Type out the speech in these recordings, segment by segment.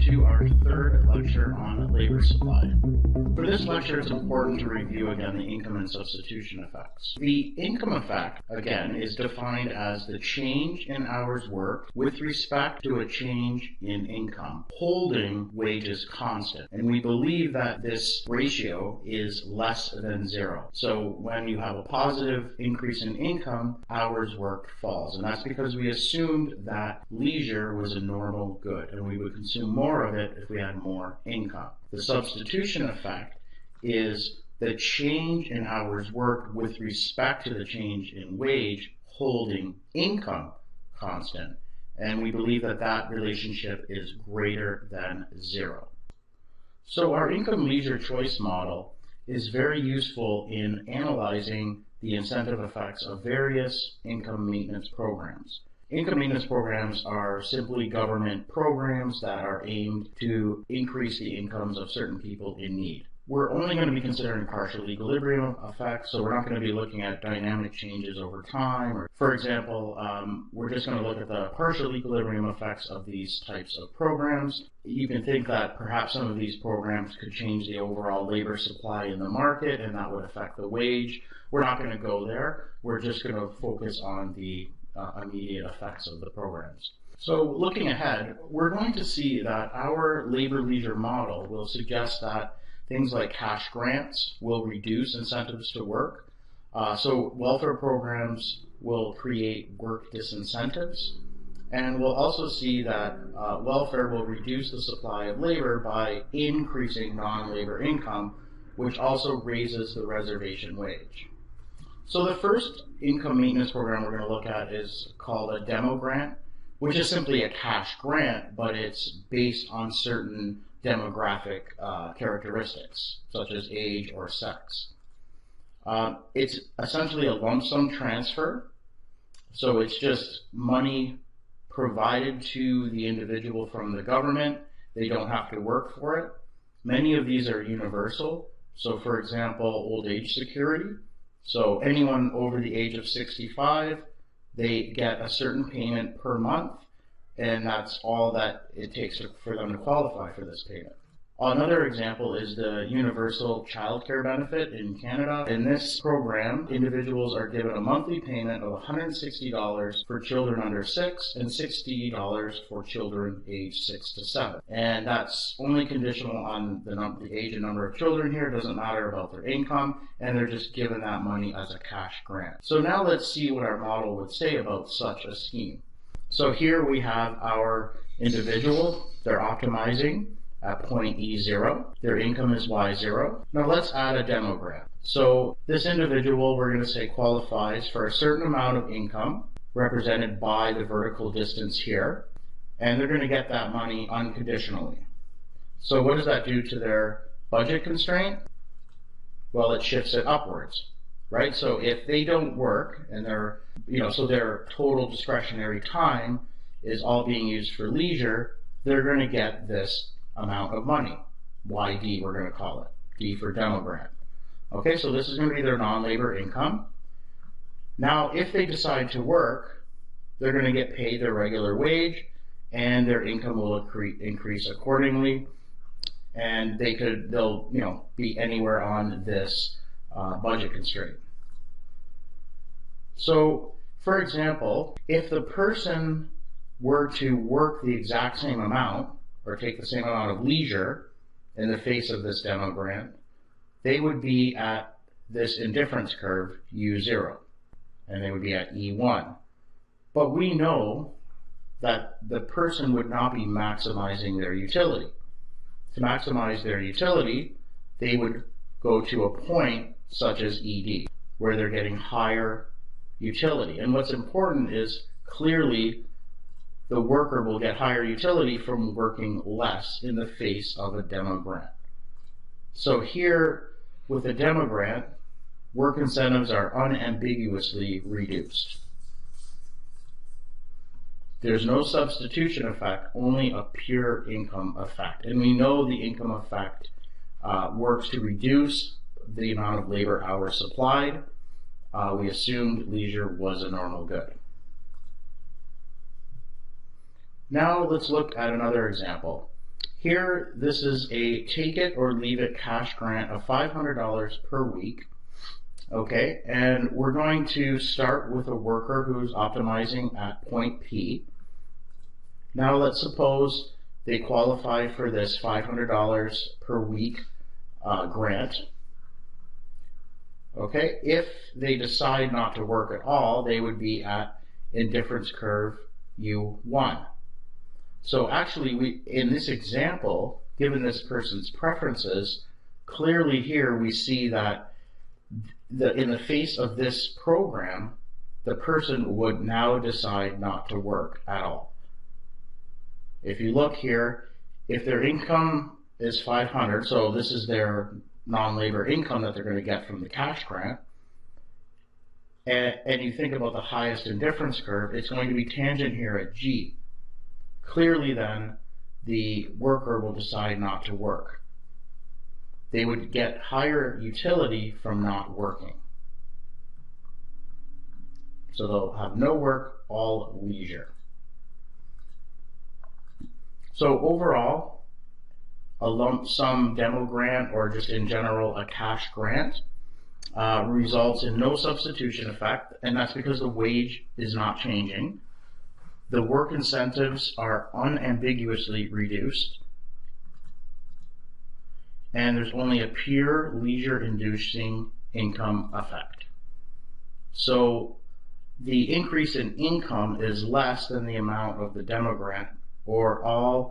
to our third lecture on labor supply. For this lecture, it's important to review again the income and substitution effects. The income effect, again, is defined as the change in hours worked with respect to a change in income, holding wages constant. And we believe that this ratio is less than zero. So when you have a positive increase in income, hours worked falls. And that's because we assumed that leisure was a normal good, and we would consume more of it if we had more income. The substitution effect is the change in hours worked with respect to the change in wage, holding income constant. And we believe that that relationship is greater than zero. So our income leisure choice model is very useful in analyzing the incentive effects of various income maintenance programs. Income maintenance programs are simply government programs that are aimed to increase the incomes of certain people in need. We're only going to be considering partial equilibrium effects, so we're not going to be looking at dynamic changes over time. Or, for example, we're just going to look at the partial equilibrium effects of these types of programs. You can think that perhaps some of these programs could change the overall labor supply in the market, and that would affect the wage. We're not going to go there. We're just going to focus on the immediate effects of the programs. So looking ahead, we're going to see that our labor-leisure model will suggest that things like cash grants will reduce incentives to work. So welfare programs will create work disincentives. And we'll also see that welfare will reduce the supply of labor by increasing non-labor income, which also raises the reservation wage. So the first income maintenance program we're going to look at is called a demo grant, which is simply a cash grant, but it's based on certain demographic characteristics, such as age or sex. It's essentially a lump sum transfer, so it's just money provided to the individual from the government. They don't have to work for it. Many of these are universal, so for example, old age security. So anyone over the age of 65, they get a certain payment per month, and that's all that it takes for them to qualify for this payment. Another example is the universal child care benefit in Canada. In this program, individuals are given a monthly payment of $160 for children under 6 and $60 for children aged 6 to 7. And that's only conditional on the age and number of children here. It doesn't matter about their income, and they're just given that money as a cash grant. So now let's see what our model would say about such a scheme. So here we have our individual. They're optimizing at point E0. Their income is Y0. Now let's add a demo grant. So this individual, we're going to say, qualifies for a certain amount of income represented by the vertical distance here, and they're going to get that money unconditionally. So what does that do to their budget constraint? Well, it shifts it upwards, right? So if they don't work and so their total discretionary time is all being used for leisure, they're going to get this amount of money. YD, we're going to call it. D for demo grant. Okay, so this is going to be their non-labor income. Now, if they decide to work, they're going to get paid their regular wage, and their income will increase accordingly. And they'll be anywhere on this budget constraint. So, for example, if the person were to work the exact same amount, or take the same amount of leisure in the face of this demo grant, they would be at this indifference curve, U0, and they would be at E1. But we know that the person would not be maximizing their utility. To maximize their utility, they would go to a point such as ED, where they're getting higher utility. And what's important is clearly the worker will get higher utility from working less in the face of a demo grant. So here, with a demo grant, work incentives are unambiguously reduced. There's no substitution effect, only a pure income effect. And we know the income effect works to reduce the amount of labor hours supplied. We assumed leisure was a normal good. Now let's look at another example. Here, this is a take it or leave it cash grant of $500 per week. Okay, and we're going to start with a worker who's optimizing at point P. Now let's suppose they qualify for this $500 per week grant. Okay, if they decide not to work at all, they would be at indifference curve U1. So actually, in this example, given this person's preferences, clearly here we see that in the face of this program, the person would now decide not to work at all. If you look here, if their income is $500, so this is their non-labor income that they're going to get from the cash grant, and you think about the highest indifference curve, it's going to be tangent here at G. Clearly then, the worker will decide not to work. They would get higher utility from not working. So they'll have no work, all leisure. So overall, a lump sum demo grant, or just in general a cash grant, results in no substitution effect, and that's because the wage is not changing. The work incentives are unambiguously reduced, and there's only a pure leisure-inducing income effect. So the increase in income is less than the amount of the demo grant, or a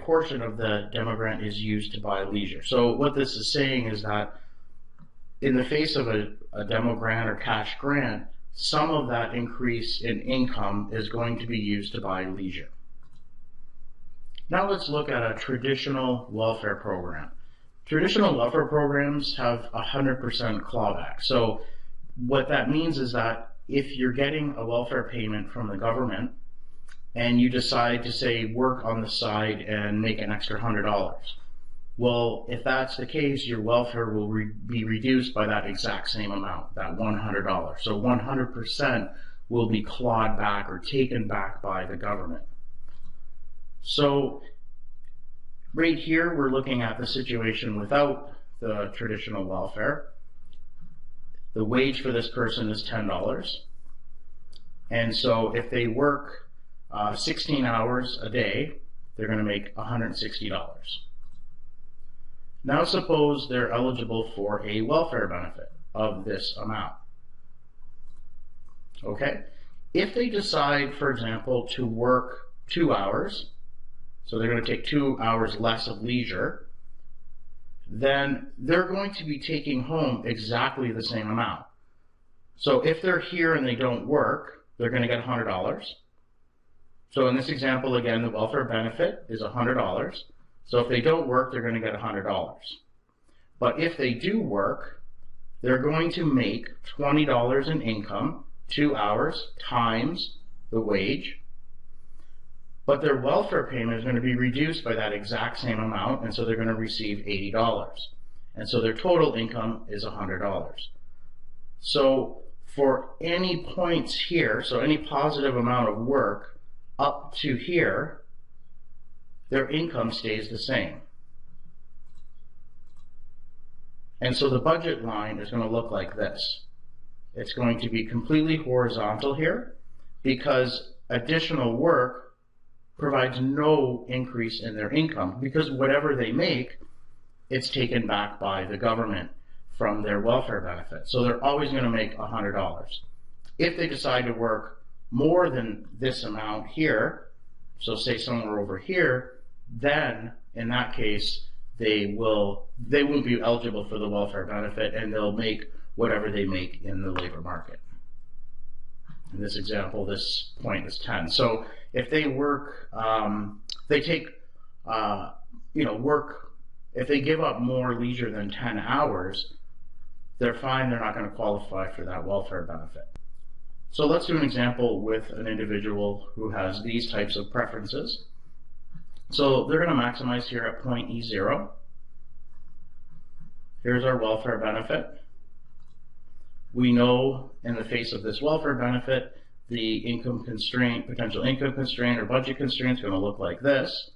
portion of the demo grant is used to buy leisure. So what this is saying is that in the face of a demo grant or cash grant, some of that increase in income is going to be used to buy leisure. Now let's look at a traditional welfare program. Traditional welfare programs have 100% clawback. So what that means is that if you're getting a welfare payment from the government and you decide to, say, work on the side and make an extra $100, well, if that's the case, your welfare will be reduced by that exact same amount, that $100. So 100% will be clawed back or taken back by the government. So right here, we're looking at the situation without the traditional welfare. The wage for this person is $10. And so if they work 16 hours a day, they're going to make $160. Now suppose they're eligible for a welfare benefit of this amount. Okay? If they decide, for example, to work 2 hours, so they're going to take 2 hours less of leisure, then they're going to be taking home exactly the same amount. So if they're here and they don't work, they're going to get $100. So in this example, again, the welfare benefit is $100. So if they don't work, they're going to get $100. But if they do work, they're going to make $20 in income, 2 hours times the wage. But their welfare payment is going to be reduced by that exact same amount, and so they're going to receive $80. And so their total income is $100. So for any points here, so any positive amount of work up to here, their income stays the same. And so the budget line is going to look like this. It's going to be completely horizontal here because additional work provides no increase in their income, because whatever they make, it's taken back by the government from their welfare benefit. So they're always going to make $100. If they decide to work more than this amount here, so say somewhere over here, then in that case they won't be eligible for the welfare benefit, and they'll make whatever they make in the labor market. In this example, this point is 10. So if they work, if they give up more leisure than 10 hours, they're fine, they're not going to qualify for that welfare benefit. So let's do an example with an individual who has these types of preferences. So they're going to maximize here at point E0. Here's our welfare benefit. We know in the face of this welfare benefit, the income constraint, potential income constraint, or budget constraint is going to look like this.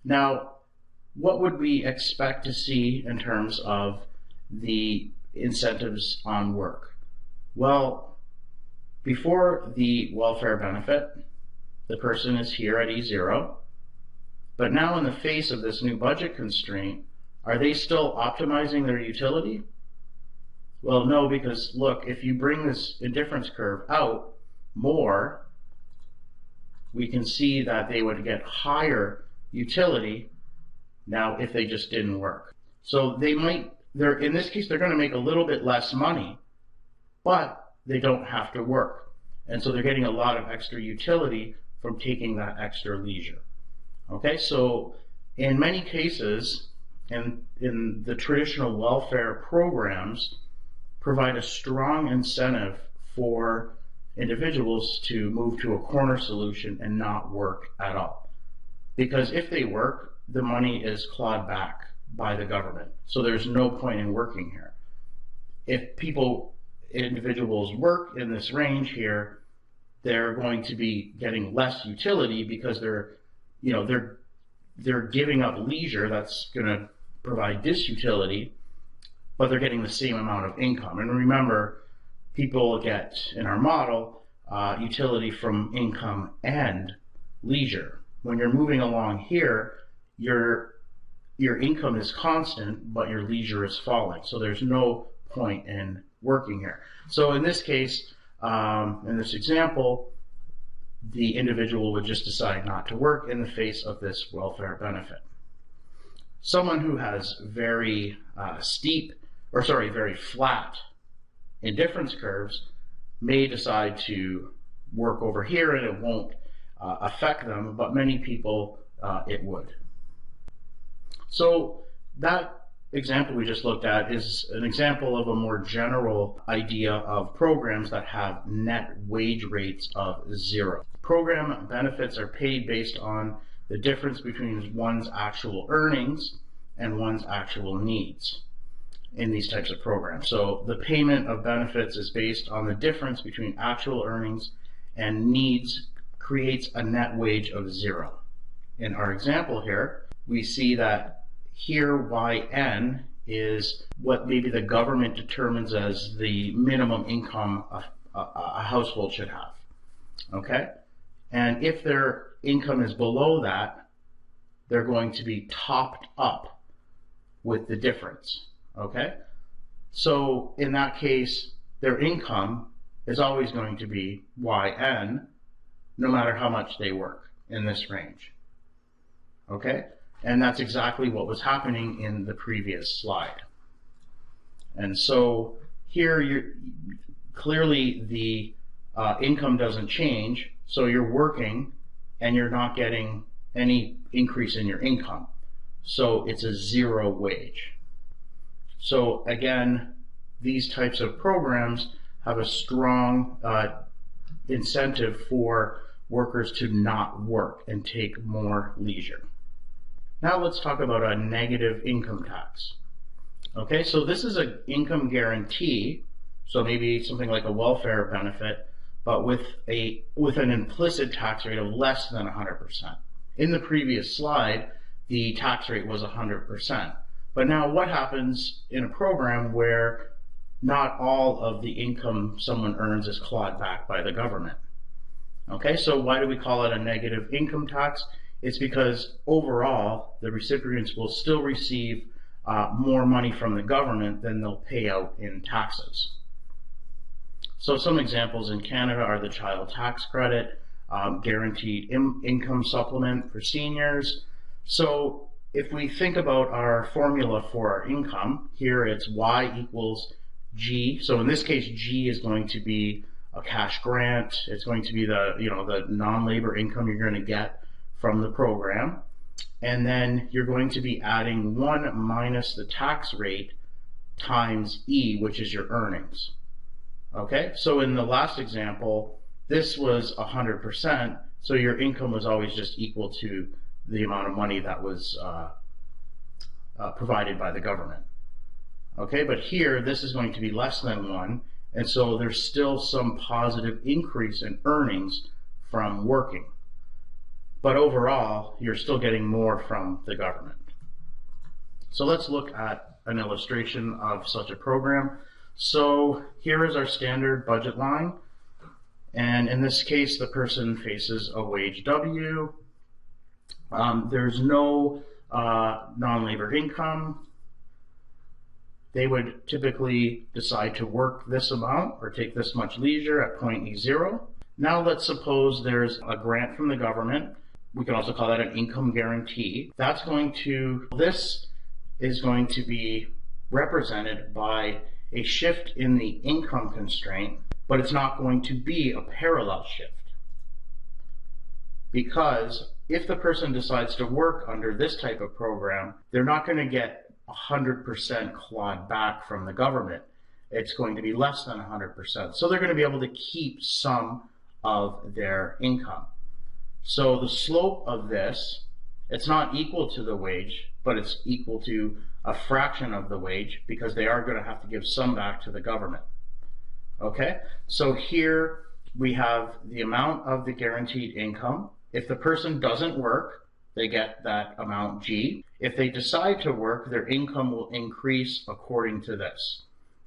Now, what would we expect to see in terms of the incentives on work? Well, before the welfare benefit, the person is here at E0, but now in the face of this new budget constraint, are they still optimizing their utility? Well, no, because look, if you bring this indifference curve out more, we can see that they would get higher utility now if they just didn't work. So in this case, they're going to make a little bit less money, but they don't have to work. And so they're getting a lot of extra utility from taking that extra leisure. Okay, so in many cases, in the traditional welfare programs, provide a strong incentive for individuals to move to a corner solution and not work at all. Because if they work, the money is clawed back by the government. So there's no point in working here. If individuals work in this range here, they're going to be getting less utility because they're giving up leisure that's going to provide disutility, but they're getting the same amount of income. And remember, people get, in our model, utility from income and leisure. When you're moving along here, your income is constant, but your leisure is falling. So there's no point in working here. So in this case, in this example, the individual would just decide not to work in the face of this welfare benefit. Someone who has very very flat indifference curves may decide to work over here and it won't affect them, but many people it would. So that example we just looked at is an example of a more general idea of programs that have net wage rates of 0. Program benefits are paid based on the difference between one's actual earnings and one's actual needs in these types of programs. So the payment of benefits is based on the difference between actual earnings and needs, creates a net wage of 0. In our example here, we see that here YN is what maybe the government determines as the minimum income a household should have. Okay? And if their income is below that, they're going to be topped up with the difference. Okay? So in that case, their income is always going to be YN, no matter how much they work in this range. Okay? And that's exactly what was happening in the previous slide. And so here, clearly the income doesn't change, so you're working and you're not getting any increase in your income. So it's a 0 wage. So again, these types of programs have a strong incentive for workers to not work and take more leisure. Now let's talk about a negative income tax. Okay, so this is an income guarantee, so maybe something like a welfare benefit, but with an implicit tax rate of less than 100%. In the previous slide, the tax rate was 100%. But now what happens in a program where not all of the income someone earns is clawed back by the government? Okay, so why do we call it a negative income tax? It's because overall, the recipients will still receive more money from the government than they'll pay out in taxes. So some examples in Canada are the child tax credit, guaranteed income supplement for seniors. So if we think about our formula for our income, here it's Y equals G. So in this case, G is going to be a cash grant. It's going to be the non-labor income you're going to get from the program. And then you're going to be adding 1 minus the tax rate times E, which is your earnings. Okay, so in the last example, this was 100%, so your income was always just equal to the amount of money that was provided by the government. Okay, but here, this is going to be less than 1, and so there's still some positive increase in earnings from working. but overall, you're still getting more from the government. So let's look at an illustration of such a program. So here is our standard budget line. And in this case, the person faces a wage W. There's no non-labor income. They would typically decide to work this amount or take this much leisure at point E0. Now let's suppose there's a grant from the government. We can also call that an income guarantee. This is going to be represented by a shift in the income constraint, but it's not going to be a parallel shift. Because if the person decides to work under this type of program, they're not going to get 100% clawed back from the government. It's going to be less than 100%. So they're going to be able to keep some of their income. So the slope of this, it's not equal to the wage, but it's equal to a fraction of the wage, because they are going to have to give some back to the government. Okay, so here we have the amount of the guaranteed income. If the person doesn't work, they get that amount G. If they decide to work, their income will increase according to this.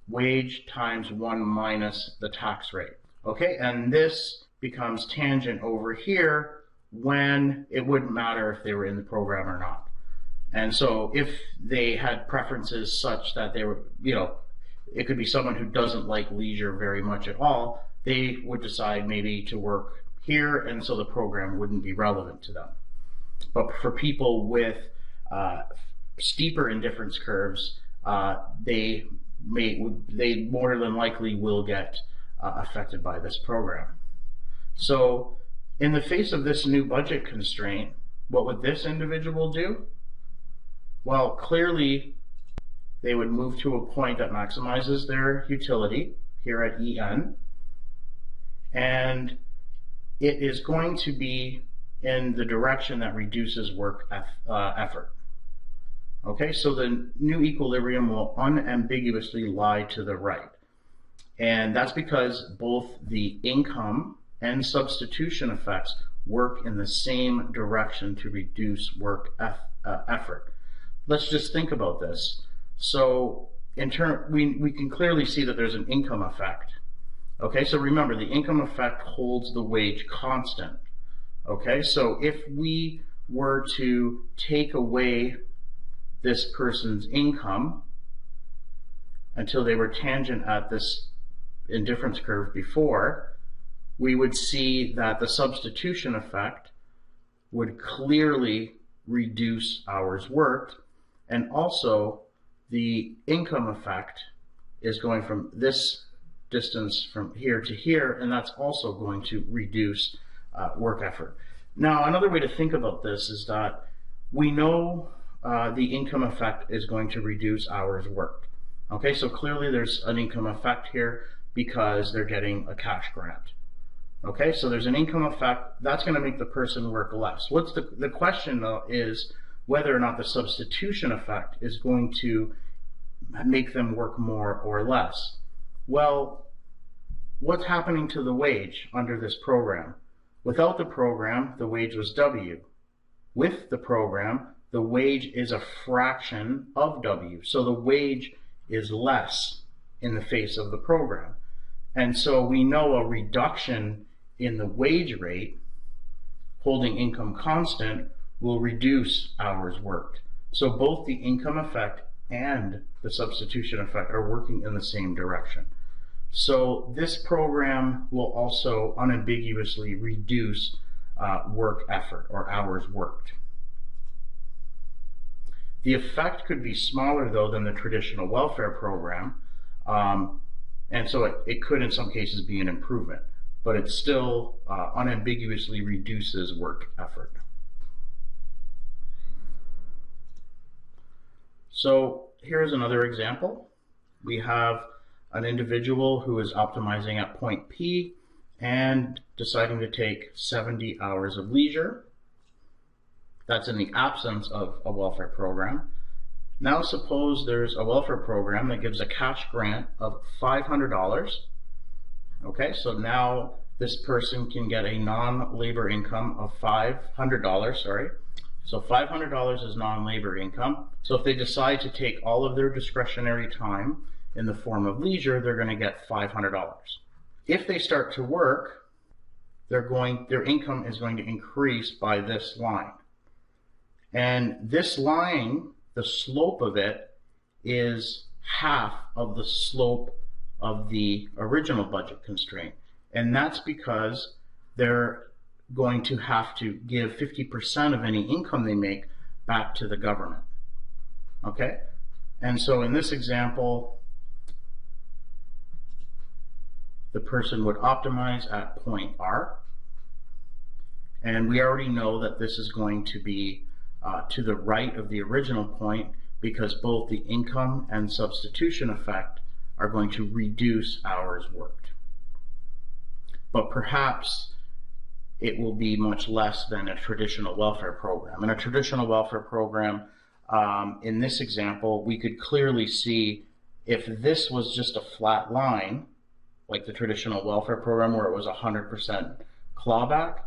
Wage times 1 minus the tax rate. Okay, and this becomes tangent over here when it wouldn't matter if they were in the program or not. And so if they had preferences such that they were, it could be someone who doesn't like leisure very much at all, they would decide maybe to work here, and so the program wouldn't be relevant to them. But for people with steeper indifference curves, they more than likely will get affected by this program. So in the face of this new budget constraint, what would this individual do? Well, clearly they would move to a point that maximizes their utility here at EN, and it is going to be in the direction that reduces work effort. Okay, so the new equilibrium will unambiguously lie to the right. And that's because both the income and substitution effects work in the same direction to reduce work effort. Let's just think about this. So we can clearly see that there's an income effect. Okay, so remember, the income effect holds the wage constant. Okay, so if we were to take away this person's income until they were tangent at this indifference curve before, we would see that the substitution effect would clearly reduce hours worked, and also the income effect is going from this distance from here to here, and that's also going to reduce work effort. Now, another way to think about this is that we know the income effect is going to reduce hours worked. Okay, so clearly there's an income effect here because they're getting a cash grant. Okay, so there's an income effect that's going to make the person work less. What's the question though is whether or not the substitution effect is going to make them work more or less. Well, what's happening to the wage under this program? Without the program, the wage was W. With the program, the wage is a fraction of W. So the wage is less in the face of the program. And so we know a reduction in the wage rate, holding income constant, will reduce hours worked. So both the income effect and the substitution effect are working in the same direction. So this program will also unambiguously reduce work effort or hours worked. The effect could be smaller though than the traditional welfare program, and so it could in some cases be an improvement, but it still unambiguously reduces work effort. So here's another example. We have an individual who is optimizing at point P and deciding to take 70 hours of leisure. That's in the absence of a welfare program. Now suppose there's a welfare program that gives a cash grant of $500. Okay, so now this person can get a non-labor income of $500, sorry. So $500 is non-labor income. So if they decide to take all of their discretionary time in the form of leisure, they're going to get $500. If they start to work, their income is going to increase by this line. And this line, the slope of it, is half of the slope of the original budget constraint. And that's because they're going to have to give 50% of any income they make back to the government. Okay? And so in this example, the person would optimize at point R. And we already know that this is going to be to the right of the original point, because both the income and substitution effect are going to reduce hours worked. But perhaps it will be much less than a traditional welfare program. In a traditional welfare program, in this example, we could clearly see if this was just a flat line, like the traditional welfare program where it was 100% clawback,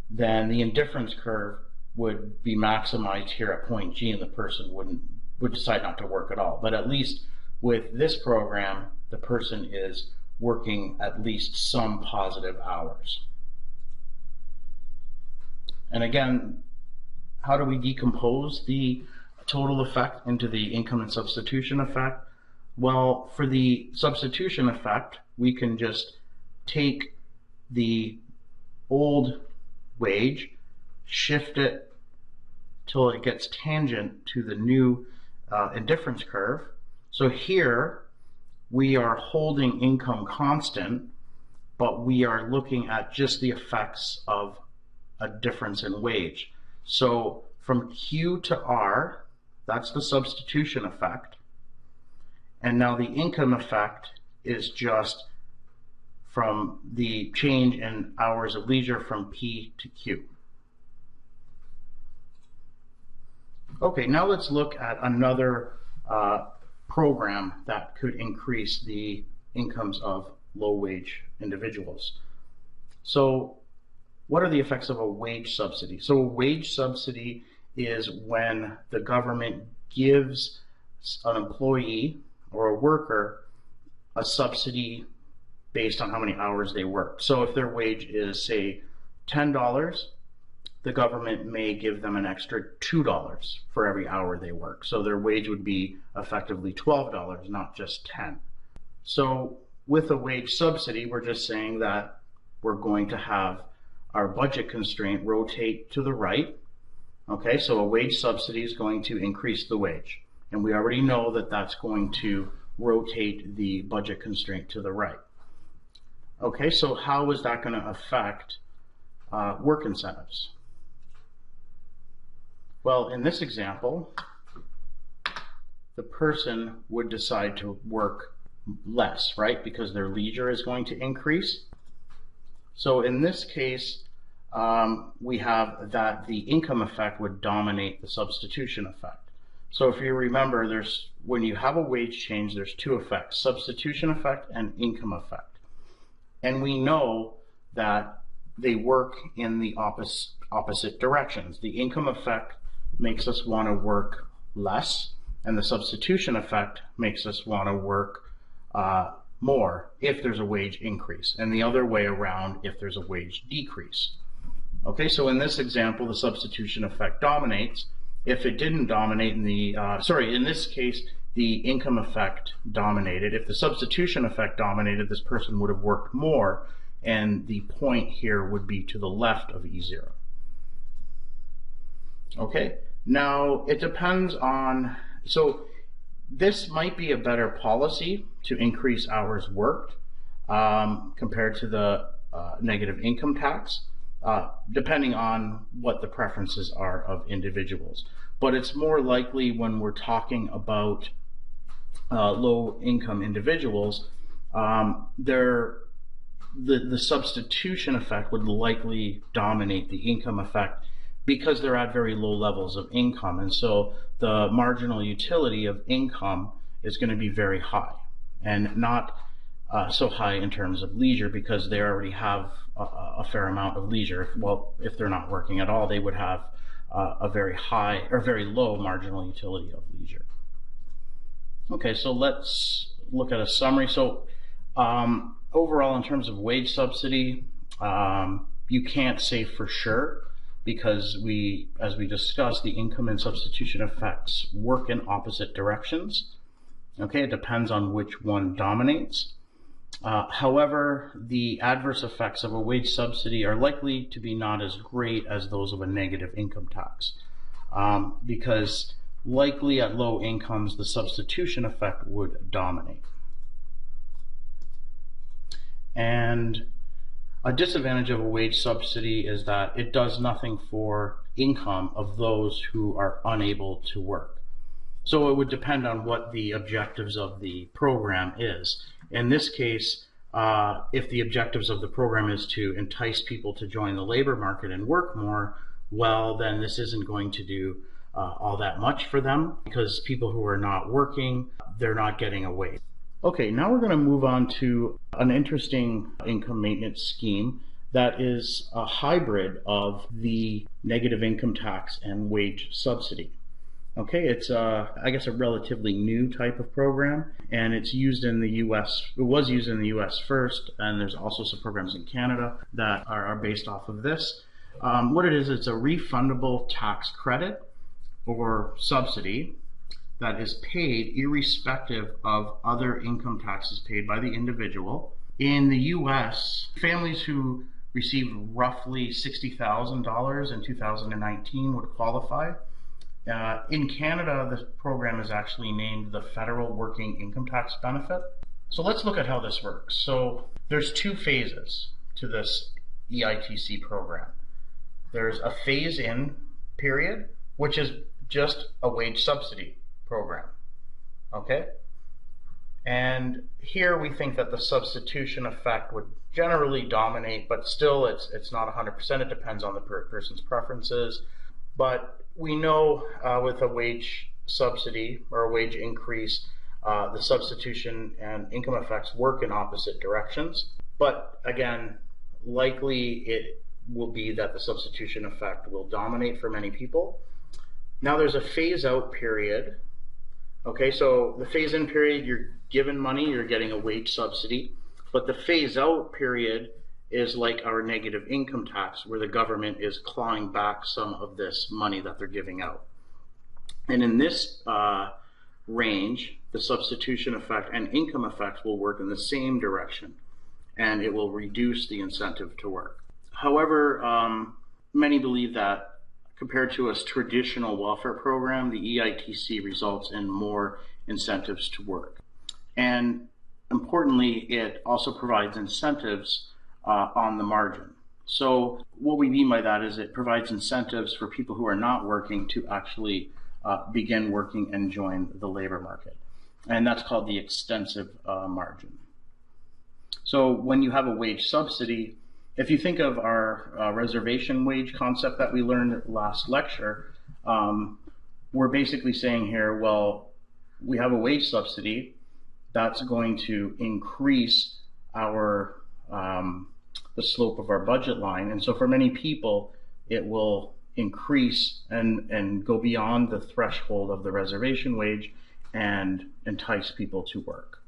then the indifference curve would be maximized here at point G, and the person would decide not to work at all. But at least with this program, the person is working at least some positive hours. And again, how do we decompose the total effect into the income and substitution effect? Well, for the substitution effect, we can just take the old wage, shift it till it gets tangent to the new indifference curve. So here we are holding income constant, but we are looking at just the effects of a difference in wage. So from Q to R, that's the substitution effect. And now the income effect is just from the change in hours of leisure from P to Q. Okay, now let's look at another program that could increase the incomes of low-wage individuals. So what are the effects of a wage subsidy? So a wage subsidy is when the government gives an employee or a worker a subsidy based on how many hours they work. So if their wage is, say, $10, the government may give them an extra $2 for every hour they work. So their wage would be effectively $12, not just $10. So with a wage subsidy, we're just saying that we're going to have our budget constraint rotate to the right. Okay, so a wage subsidy is going to increase the wage. And we already know that that's going to rotate the budget constraint to the right. Okay, so how is that going to affect work incentives? Well, in this example, the person would decide to work less, right? Because their leisure is going to increase. So in this case, we have that the income effect would dominate the substitution effect. So if you remember, when you have a wage change, there's two effects, substitution effect and income effect. And we know that they work in the opposite directions. The income effect makes us want to work less, and the substitution effect makes us want to work more if there's a wage increase, and the other way around if there's a wage decrease. Okay, so in this example, the substitution effect dominates. If it didn't dominate in in this case, the income effect dominated. If the substitution effect dominated, this person would have worked more, and the point here would be to the left of E0. Okay, now it depends on, so this might be a better policy to increase hours worked compared to the negative income tax, depending on what the preferences are of individuals. But it's more likely when we're talking about low income individuals, the substitution effect would likely dominate the income effect because they're at very low levels of income. And so the marginal utility of income is going to be very high, and not so high in terms of leisure because they already have a fair amount of leisure. Well, if they're not working at all, they would have a very high or very low marginal utility of leisure. Okay, so let's look at a summary. So overall, in terms of wage subsidy, you can't say for sure, because as we discussed, the income and substitution effects work in opposite directions. Okay, it depends on which one dominates. However, the adverse effects of a wage subsidy are likely to be not as great as those of a negative income tax, because likely at low incomes, the substitution effect would dominate. And a disadvantage of a wage subsidy is that it does nothing for income of those who are unable to work. So it would depend on what the objectives of the program is. In this case, if the objectives of the program is to entice people to join the labor market and work more, well, then this isn't going to do all that much for them, because people who are not working, they're not getting a wage. Okay, now we're going to move on to an interesting income maintenance scheme that is a hybrid of the negative income tax and wage subsidy. Okay, it's I guess a relatively new type of program, and it's used in the US. It was used in the US first, and there's also some programs in Canada that are based off of this. What it is, it's a refundable tax credit or subsidy that is paid irrespective of other income taxes paid by the individual. In the US, families who received roughly $60,000 in 2019 would qualify. In Canada, this program is actually named the Federal Working Income Tax Benefit. So let's look at how this works. So there's two phases to this EITC program. There's a phase-in period, which is just a wage subsidy program, okay? And here we think that the substitution effect would generally dominate, but still it's not 100%. It depends on the person's preferences. But we know with a wage subsidy or a wage increase, the substitution and income effects work in opposite directions. But again, likely it will be that the substitution effect will dominate for many people. Now there's a phase out period. Okay, so the phase in period, you're given money, you're getting a wage subsidy, but the phase out period is like our negative income tax, where the government is clawing back some of this money that they're giving out. And in this range, the substitution effect and income effect will work in the same direction, and it will reduce the incentive to work. However, many believe that compared to a traditional welfare program, the EITC results in more incentives to work. And importantly, it also provides incentives on the margin. So what we mean by that is it provides incentives for people who are not working to actually begin working and join the labor market. And that's called the extensive margin. So when you have a wage subsidy, if you think of our reservation wage concept that we learned last lecture, we're basically saying here, well, we have a wage subsidy that's going to increase our the slope of our budget line. And so for many people, it will increase and go beyond the threshold of the reservation wage and entice people to work.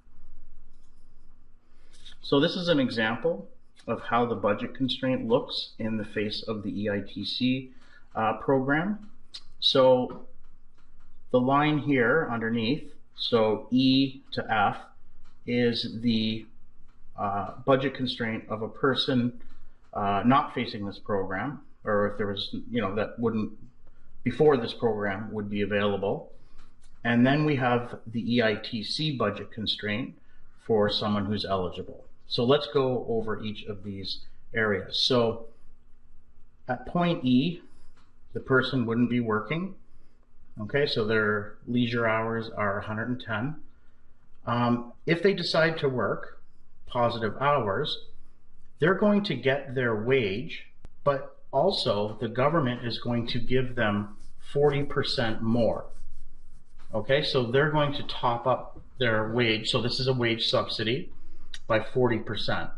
So this is an example of how the budget constraint looks in the face of the EITC program. So the line here underneath, so E to F, is the budget constraint of a person not facing this program, or if there was, that wouldn't, before this program would be available. And then we have the EITC budget constraint for someone who's eligible. So let's go over each of these areas. So at point E, the person wouldn't be working. Okay, so their leisure hours are 110. If they decide to work positive hours, they're going to get their wage, but also the government is going to give them 40% more. Okay, so they're going to top up their wage. So this is a wage subsidy by 40%.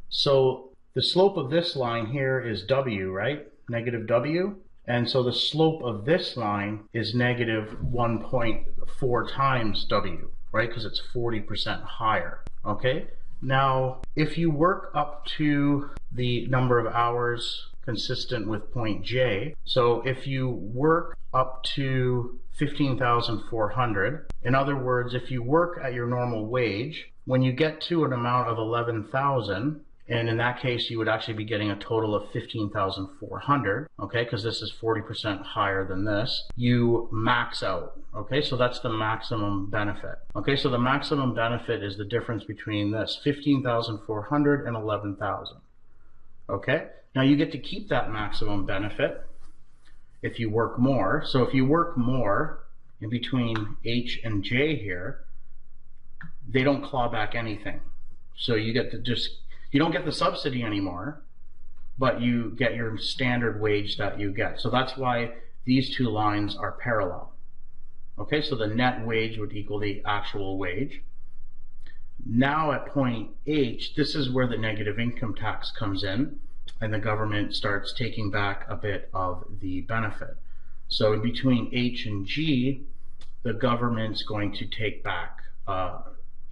So the slope of this line here is W, right? Negative W. And so the slope of this line is negative 1.4 times W, right? Because it's 40% higher, okay? Now, if you work up to the number of hours consistent with point J, so if you work up to 15,400, in other words, if you work at your normal wage, when you get to an amount of 11,000, and in that case, you would actually be getting a total of 15,400, okay, because this is 40% higher than this. You max out, okay, so that's the maximum benefit. Okay, so the maximum benefit is the difference between this, 15,400 and 11,000, okay? Now you get to keep that maximum benefit if you work more. So if you work more in between H and J here, they don't claw back anything. So you get to just, you don't get the subsidy anymore, but you get your standard wage that you get. So that's why these two lines are parallel. Okay, so the net wage would equal the actual wage. Now at point H, this is where the negative income tax comes in, and the government starts taking back a bit of the benefit. So in between H and G, the government's going to take back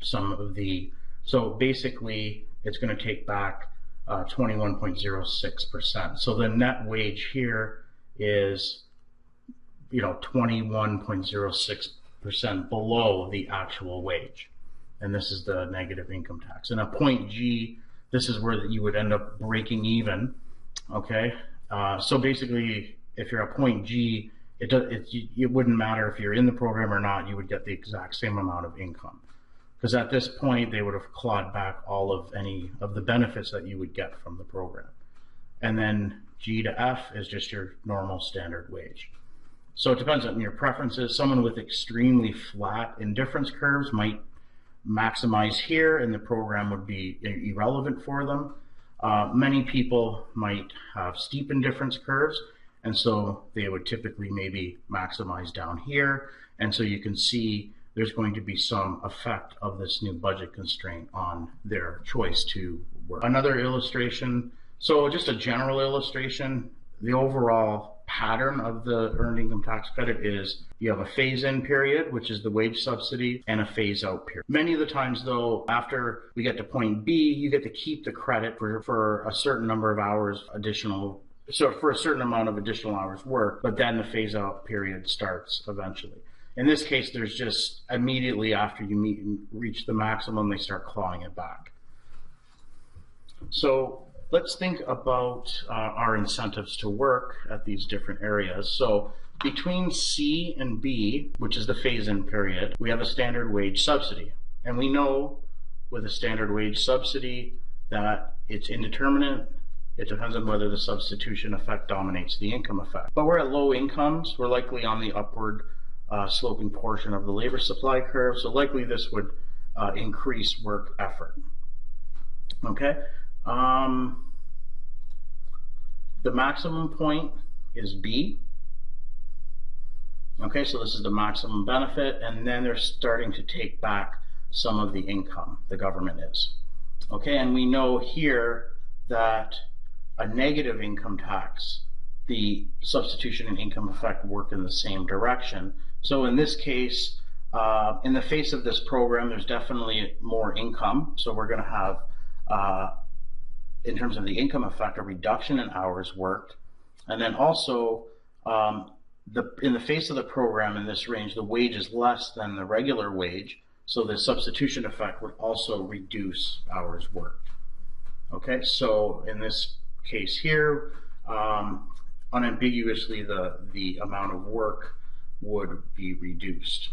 some of the, so basically it's going to take back 21.06%. So the net wage here is, 21.06% below the actual wage. And this is the negative income tax. And at point G, this is where you would end up breaking even, okay? So basically, if you're at point G, it wouldn't matter if you're in the program or not, you would get the exact same amount of income. Because at this point, they would have clawed back all of any of the benefits that you would get from the program. And then G to F is just your normal standard wage. So it depends on your preferences. Someone with extremely flat indifference curves might maximize here and the program would be irrelevant for them. Many people might have steep indifference curves, and so they would typically maybe maximize down here. And so you can see there's going to be some effect of this new budget constraint on their choice to work. Another illustration, so just a general illustration, the overall pattern of the earned income tax credit is you have a phase-in period, which is the wage subsidy, and a phase-out period. Many of the times, though, after we get to point B, you get to keep the credit for a certain number of hours additional, so for a certain amount of additional hours work, but then the phase-out period starts eventually. In this case, there's just immediately after you reach the maximum, they start clawing it back. So let's think about our incentives to work at these different areas. So between C and B, which is the phase-in period, we have a standard wage subsidy. And we know with a standard wage subsidy that it's indeterminate. It depends on whether the substitution effect dominates the income effect. But we're at low incomes. We're likely on the upward sloping portion of the labor supply curve. So likely this would increase work effort. Okay. The maximum point is B. Okay, so this is the maximum benefit, and then they're starting to take back some of the income, the government is. Okay, and we know here that a negative income tax, the substitution and income effect work in the same direction. So in this case, in the face of this program, there's definitely more income. So we're going to have, in terms of the income effect, a reduction in hours worked. And then also, in the face of the program in this range, the wage is less than the regular wage. So the substitution effect would also reduce hours worked. Okay, so in this case here, unambiguously the amount of work would be reduced.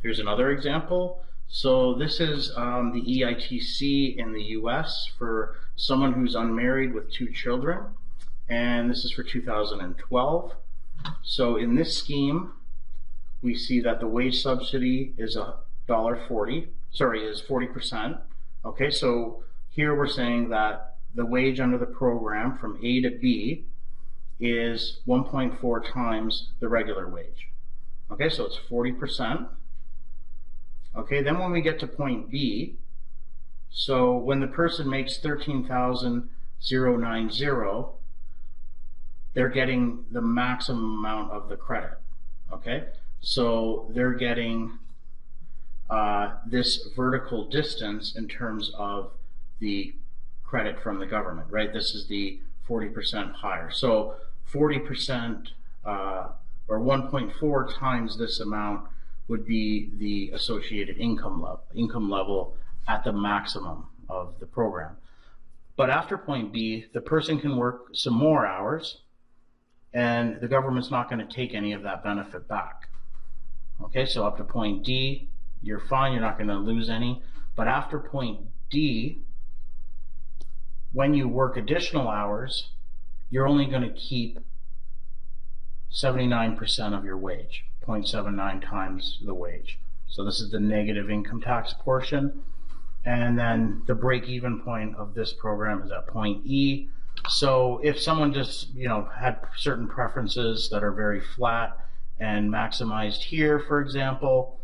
Here's another example. So this is the EITC in the US for someone who's unmarried with 2 children, and this is for 2012. So in this scheme, we see that the wage subsidy is $1.40, is 40%. Okay, so here we're saying that the wage under the program from A to B is 1.4 times the regular wage. Okay, so it's 40%. Okay, then when we get to point B, so when the person makes 13,090, they're getting the maximum amount of the credit. Okay, so they're getting this vertical distance in terms of the credit from the government, right? This is the 40% higher. So 40% or 1.4 times this amount would be the associated income level at the maximum of the program. But after point B, the person can work some more hours, and the government's not going to take any of that benefit back. Okay, so up to point D, you're fine, you're not going to lose any. But after point D, when you work additional hours, you're only going to keep 79% of your wage, 0.79 times the wage. So this is the negative income tax portion. And then the break-even point of this program is at point E. So if someone just, had certain preferences that are very flat and maximized here, for example,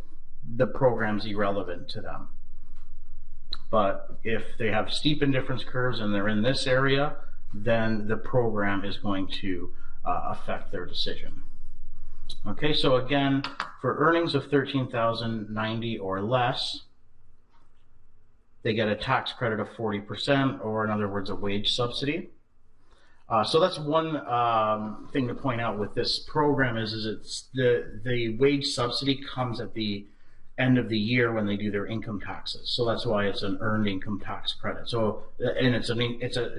the program's irrelevant to them. But if they have steep indifference curves and they're in this area, then the program is going to affect their decision. Okay, so again, for earnings of $13,090 or less, they get a tax credit of 40%, or in other words, a wage subsidy. So that's one thing to point out with this program is it's the wage subsidy comes at the end of the year when they do their income taxes. So that's why it's an earned income tax credit. So, and it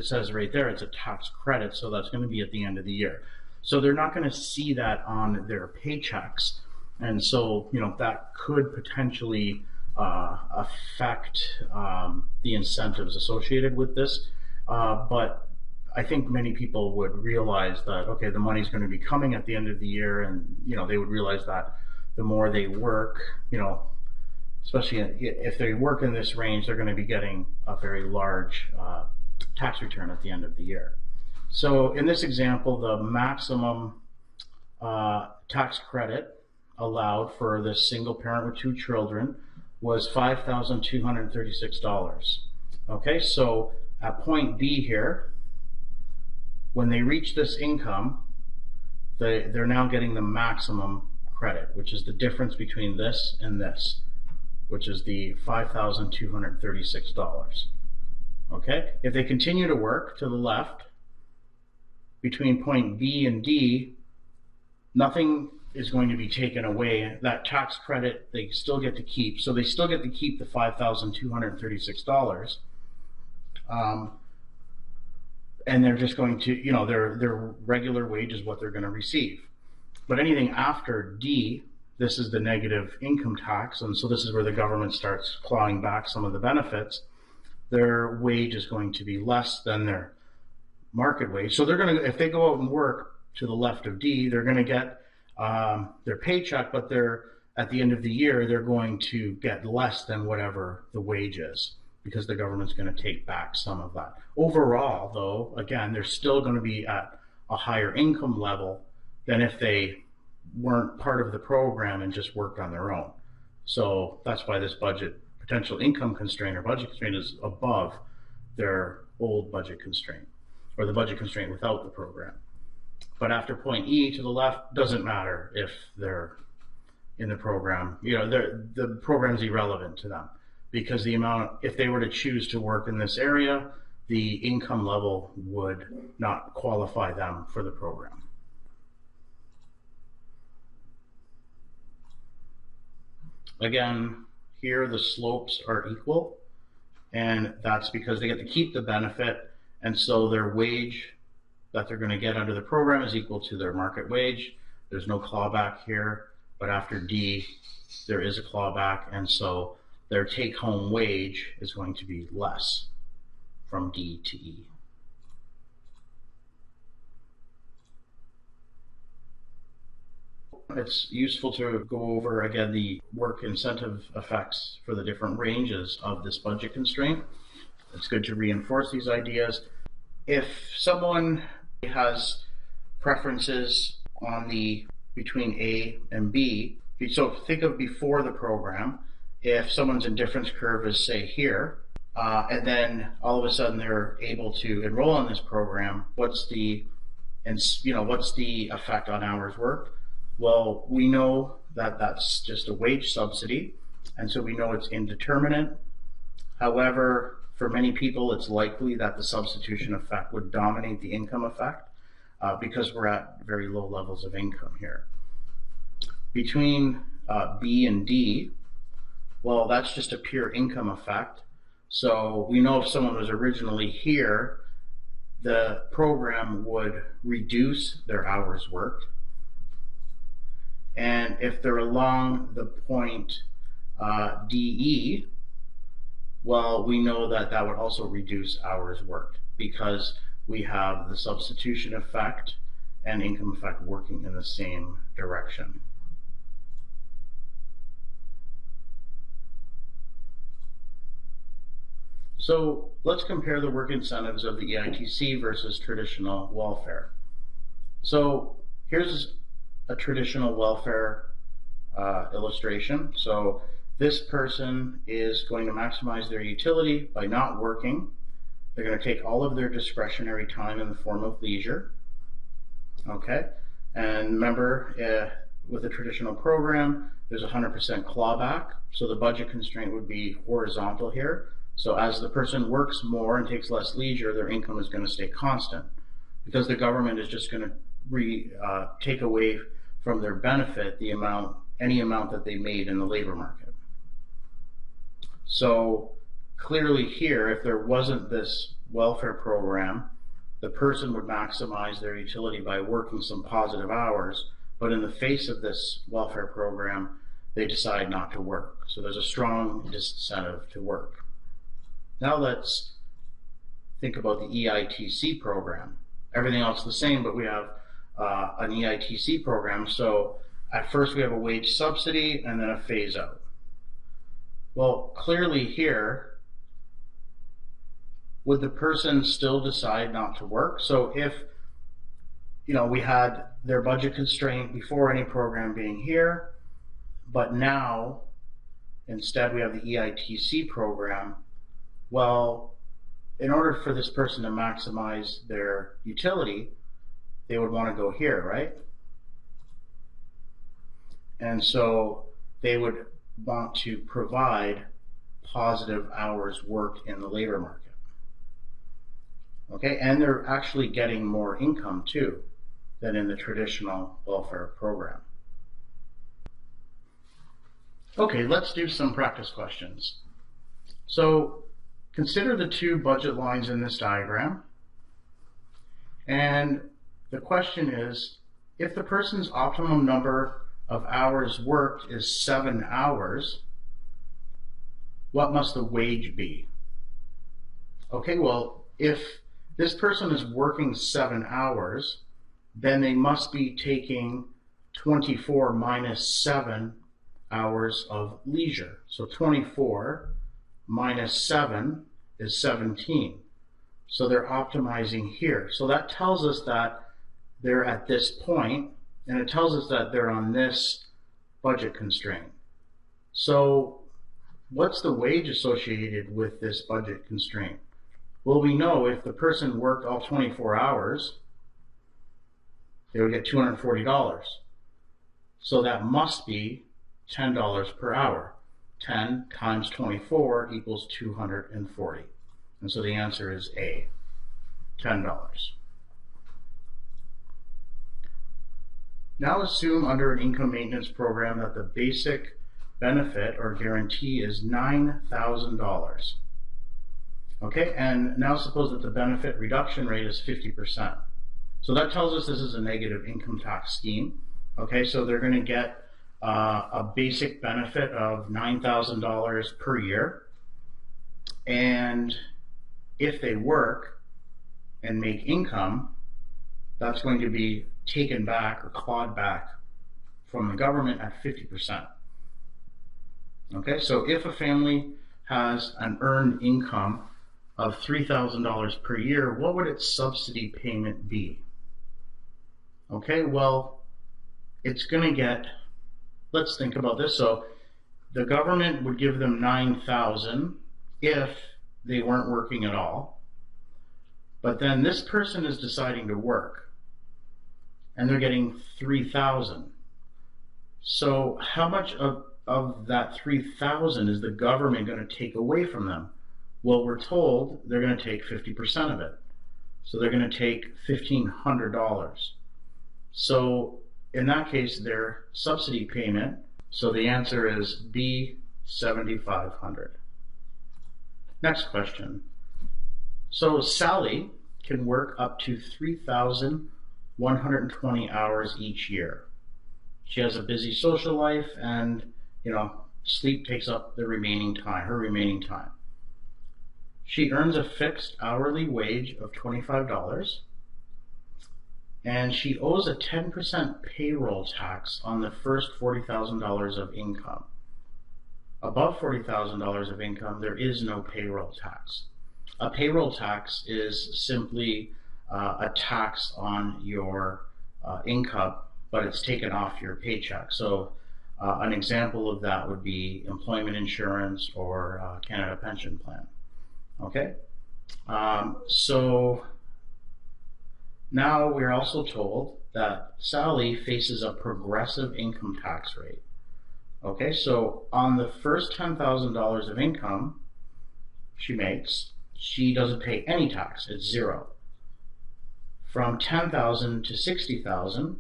says right there, it's a tax credit. So that's going to be at the end of the year. So they're not going to see that on their paychecks. And so, that could potentially affect the incentives associated with this. But I think many people would realize that, okay, the money's going to be coming at the end of the year, and they would realize that the more they work, especially if they work in this range, they're going to be getting a very large tax return at the end of the year. So in this example, the maximum tax credit allowed for this single parent with 2 children was $5,236. Okay, so at point B here, when they reach this income, they're now getting the maximum credit, which is the difference between this and this, which is the $5,236. Okay, if they continue to work to the left, between point B and D, nothing is going to be taken away. That tax credit they still get to keep, so they still get to keep the $5,236. And they're just going to, their regular wage is what they're going to receive. But anything after D, this is the negative income tax, and so this is where the government starts clawing back some of the benefits. Their wage is going to be less than their market wage. So they're going to, if they go out and work to the left of D, they're going to get their paycheck, but at the end of the year, they're going to get less than whatever the wage is, because the government's going to take back some of that. Overall, though, again, they're still going to be at a higher income level than if they weren't part of the program and just worked on their own. So that's why this potential income constraint or budget constraint is above their old budget constraint, or the budget constraint without the program. But after point E to the left, doesn't matter if they're in the program. The program's irrelevant to them, because the amount, if they were to choose to work in this area, the income level would not qualify them for the program. Again, here the slopes are equal, and that's because they get to keep the benefit, and so their wage that they're going to get under the program is equal to their market wage. There's no clawback here, but after D, there is a clawback, and so their take-home wage is going to be less from D to E. It's useful to go over again the work incentive effects for the different ranges of this budget constraint. It's good to reinforce these ideas. If someone has preferences on between A and B, so think of before the program, if someone's indifference curve is, say, here, and then all of a sudden they're able to enroll in this program, what's the effect on hours worked? Well, we know that that's just a wage subsidy, and so we know it's indeterminate. However, for many people, it's likely that the substitution effect would dominate the income effect because we're at very low levels of income here. Between B and D, well, that's just a pure income effect. So we know if someone was originally here, the program would reduce their hours worked. And if they're along the point DE, well, we know that that would also reduce hours worked because we have the substitution effect and income effect working in the same direction. So let's compare the work incentives of the EITC versus traditional welfare. So here's a traditional welfare illustration. So this person is going to maximize their utility by not working. They're going to take all of their discretionary time in the form of leisure. Okay, and remember, with a traditional program, there's 100% clawback. So the budget constraint would be horizontal here. So as the person works more and takes less leisure, their income is going to stay constant because the government is just going to take away from their benefit any amount that they made in the labor market. So clearly here, if there wasn't this welfare program, the person would maximize their utility by working some positive hours, but in the face of this welfare program, they decide not to work. So there's a strong disincentive to work. Now let's think about the EITC program. Everything else is the same, but we have an EITC program. So at first we have a wage subsidy and then a phase out. Well, clearly here, would the person still decide not to work? So if we had their budget constraint before any program being here, but now instead we have the EITC program, well, in order for this person to maximize their utility, they would want to go here, right? And so they would want to provide positive hours worked in the labor market. Okay, and they're actually getting more income too than in the traditional welfare program. Okay, let's do some practice questions. So consider the two budget lines in this diagram. And the question is, if the person's optimum number of hours worked is 7 hours, what must the wage be? Okay, well, if this person is working 7 hours, then they must be taking 24 minus 7 hours of leisure. So 24 minus 7 is 17. So they're optimizing here. So that tells us that they're at this point, and it tells us that they're on this budget constraint. So what's the wage associated with this budget constraint? Well, we know if the person worked all 24 hours, they would get $240. So that must be $10 per hour. 10 times 24 equals 240. And so the answer is A, $10. Now assume under an income maintenance program that the basic benefit or guarantee is $9,000. Okay, and now suppose that the benefit reduction rate is 50%. So that tells us this is a negative income tax scheme. Okay, so they're going to get a basic benefit of $9,000 per year. And if they work and make income, that's going to be taken back or clawed back from the government at 50%. Okay, so if a family has an earned income of $3,000 per year, what would its subsidy payment be? Okay, well, it's going to get, let's think about this. So the government would give them $9,000 if they weren't working at all. But then this person is deciding to work, and they're getting $3,000. So how much of that $3,000 is the government going to take away from them? Well, we're told they're going to take 50% of it. So they're going to take $1,500. So in that case, their subsidy payment, so the answer is B, $7,500. Next question. So Sally can work up to 3,120 hours each year. She has a busy social life, and sleep takes up the remaining time, her remaining time. She earns a fixed hourly wage of $25, and she owes a 10% payroll tax on the first $40,000 of income. Above $40,000 of income, there is no payroll tax. A payroll tax is simply a tax on your income, but it's taken off your paycheck. So an example of that would be employment insurance or Canada Pension Plan. Okay, so now we're also told that Sally faces a progressive income tax rate. Okay, so on the first $10,000 of income she makes, she doesn't pay any tax, it's zero. From $10,000 to $60,000,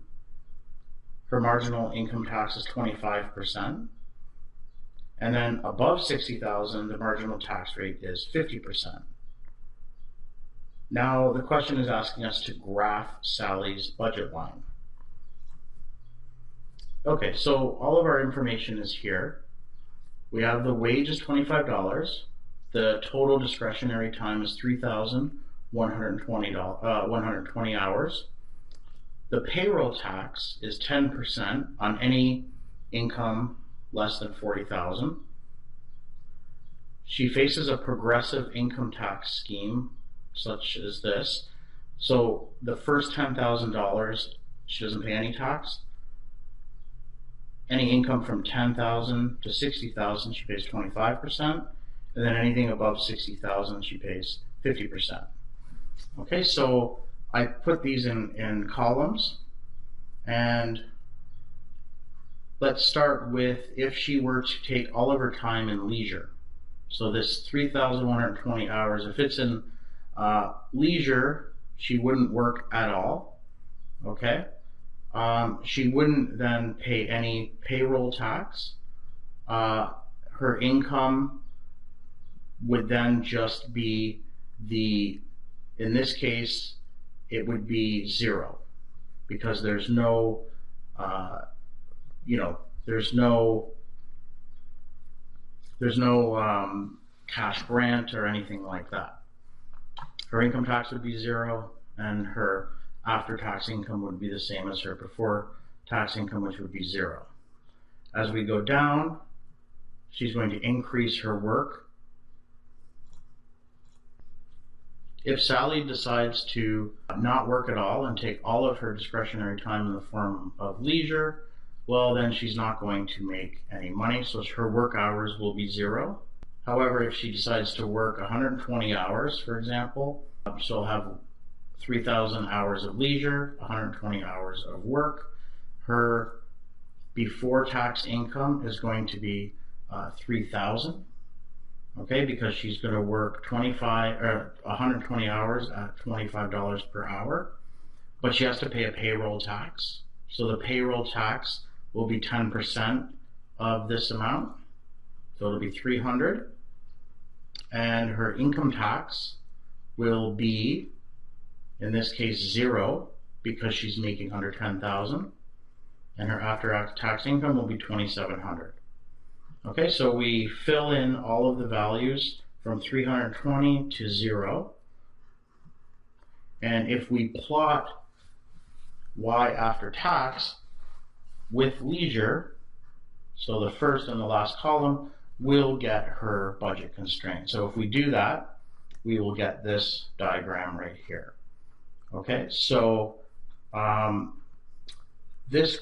her marginal income tax is 25%. And then above $60,000, the marginal tax rate is 50%. Now the question is asking us to graph Sally's budget line. Okay, so all of our information is here. We have the wage is $25. The total discretionary time is 3,120 hours. The payroll tax is 10% on any income less than $40,000. She faces a progressive income tax scheme such as this. So the first $10,000 she doesn't pay any tax. Any income from $10,000 to $60,000 she pays 25%, and then anything above $60,000 she pays 50%. Okay, so I put these in columns, and let's start with if she were to take all of her time in leisure. So this 3,120 hours, if it's in leisure, she wouldn't work at all, okay? She wouldn't then pay any payroll tax. Her income would then just be in this case, it would be zero, because there's no there's no cash grant or anything like that. Her income tax would be zero, and her after-tax income would be the same as her before-tax income, which would be zero. As we go down, she's going to increase her work. If Sally decides to not work at all and take all of her discretionary time in the form of leisure, well, then she's not going to make any money, so her work hours will be zero. However, if she decides to work 120 hours, for example, she'll have 3,000 hours of leisure, 120 hours of work. Her before tax income is going to be 3,000, okay, because she's going to work 120 hours at $25 per hour, but she has to pay a payroll tax. So the payroll tax will be 10% of this amount, so it'll be 300, and her income tax will be, in this case, zero, because she's making under 10,000, and her after-tax income will be 2,700. Okay, so we fill in all of the values from 320 to zero, and if we plot y after tax with leisure, so the first and the last column, we'll get her budget constraint. So if we do that, we will get this diagram right here. Okay, so this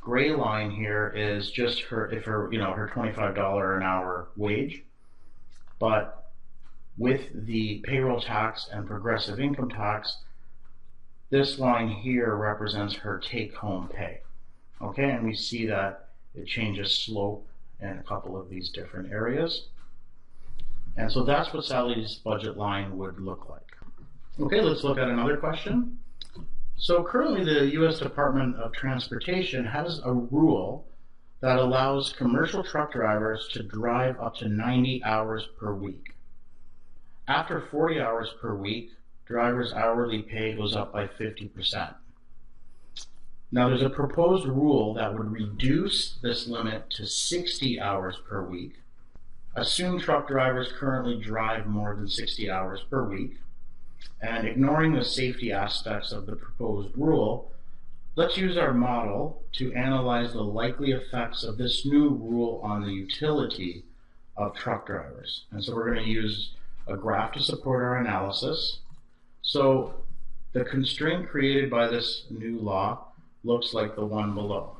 gray line here is just her $25 an hour wage, but with the payroll tax and progressive income tax, this line here represents her take-home pay. Okay, and we see that it changes slope in a couple of these different areas. And so that's what Sally's budget line would look like. Okay, let's look at another question. So currently the U.S. Department of Transportation has a rule that allows commercial truck drivers to drive up to 90 hours per week. After 40 hours per week, drivers' hourly pay goes up by 50%. Now there's a proposed rule that would reduce this limit to 60 hours per week. Assume truck drivers currently drive more than 60 hours per week. And ignoring the safety aspects of the proposed rule, let's use our model to analyze the likely effects of this new rule on the utility of truck drivers. And so we're going to use a graph to support our analysis. So the constraint created by this new law looks like the one below.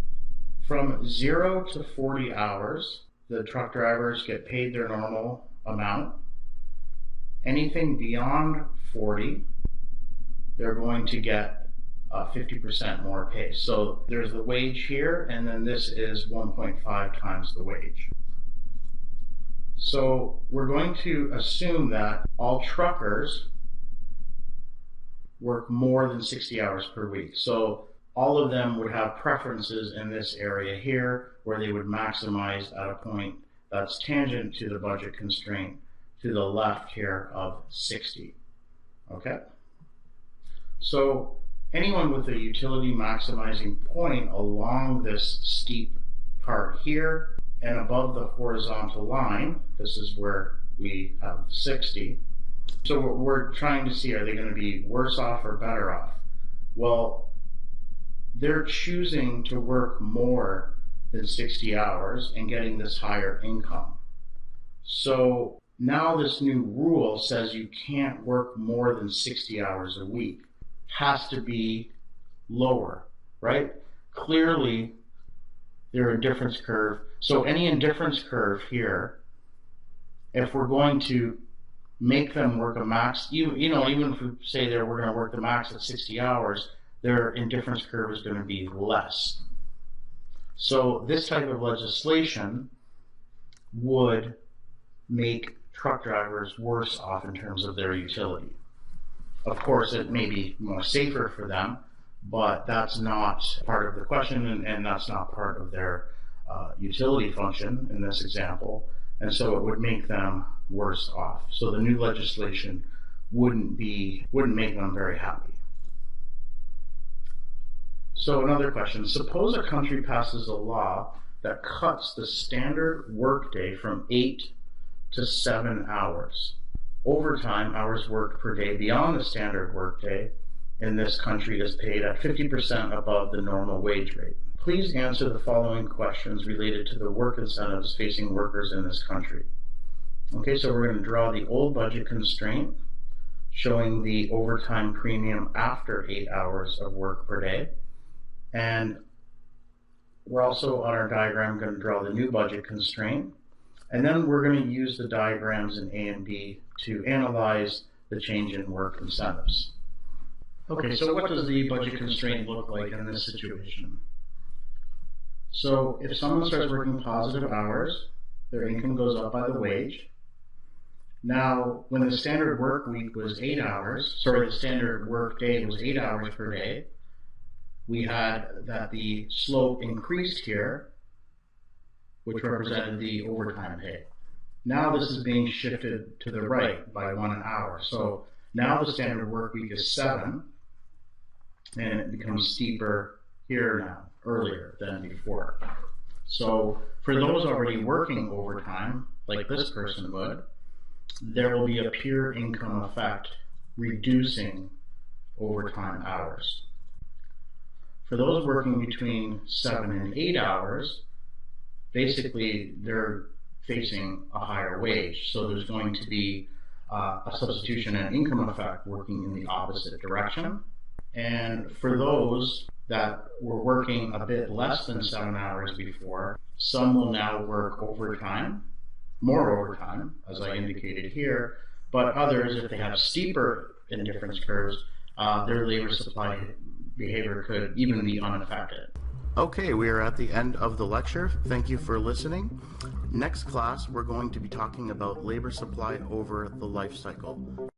From 0 to 40 hours, the truck drivers get paid their normal amount. Anything beyond 40, they're going to get 50% more pay. So there's the wage here, and then this is 1.5 times the wage. So we're going to assume that all truckers work more than 60 hours per week. So all of them would have preferences in this area here where they would maximize at a point that's tangent to the budget constraint to the left here of 60. Okay? So anyone with a utility maximizing point along this steep part here and above the horizontal line, this is where we have 60. So we're trying to see, are they going to be worse off or better off? Well, they're choosing to work more than 60 hours and getting this higher income. So now this new rule says you can't work more than 60 hours a week. Has to be lower, right? Clearly, their indifference curve. So any indifference curve here, if we're going to make them work a max, even if we say we're going to work the max at 60 hours, their indifference curve is going to be less. So this type of legislation would make truck drivers worse off in terms of their utility. Of course, it may be more safer for them, but that's not part of the question, and that's not part of their utility function in this example, and so it would make them worse off. So the new legislation wouldn't make them very happy. So another question, suppose a country passes a law that cuts the standard workday from 8 to 7 hours. Overtime hours worked per day beyond the standard workday in this country is paid at 50% above the normal wage rate. Please answer the following questions related to the work incentives facing workers in this country. Okay, so we're going to draw the old budget constraint showing the overtime premium after 8 hours of work per day. And we're also on our diagram going to draw the new budget constraint. And then we're going to use the diagrams in A and B to analyze the change in work incentives. Okay, so what does the budget constraint look like in this situation? So if someone starts working positive hours, their income goes up by the wage. Now, when the standard work week was 8 hours, the standard work day was 8 hours per day, we had that the slope increased here, which represented the overtime pay. Now this is being shifted to the right by 1 hour. So now the standard work week is 7, and it becomes steeper here now, earlier than before. So for those already working overtime, like this person would, there will be a pure income effect reducing overtime hours. For those working between 7 and 8 hours, basically they're facing a higher wage. So there's going to be a substitution and income effect working in the opposite direction. And for those that were working a bit less than 7 hours before, some will now work overtime, more overtime, as I indicated here, but others, if they have steeper indifference curves, their labor supply behavior could even be unaffected. Okay, we are at the end of the lecture. Thank you for listening. Next class, we're going to be talking about labor supply over the life cycle.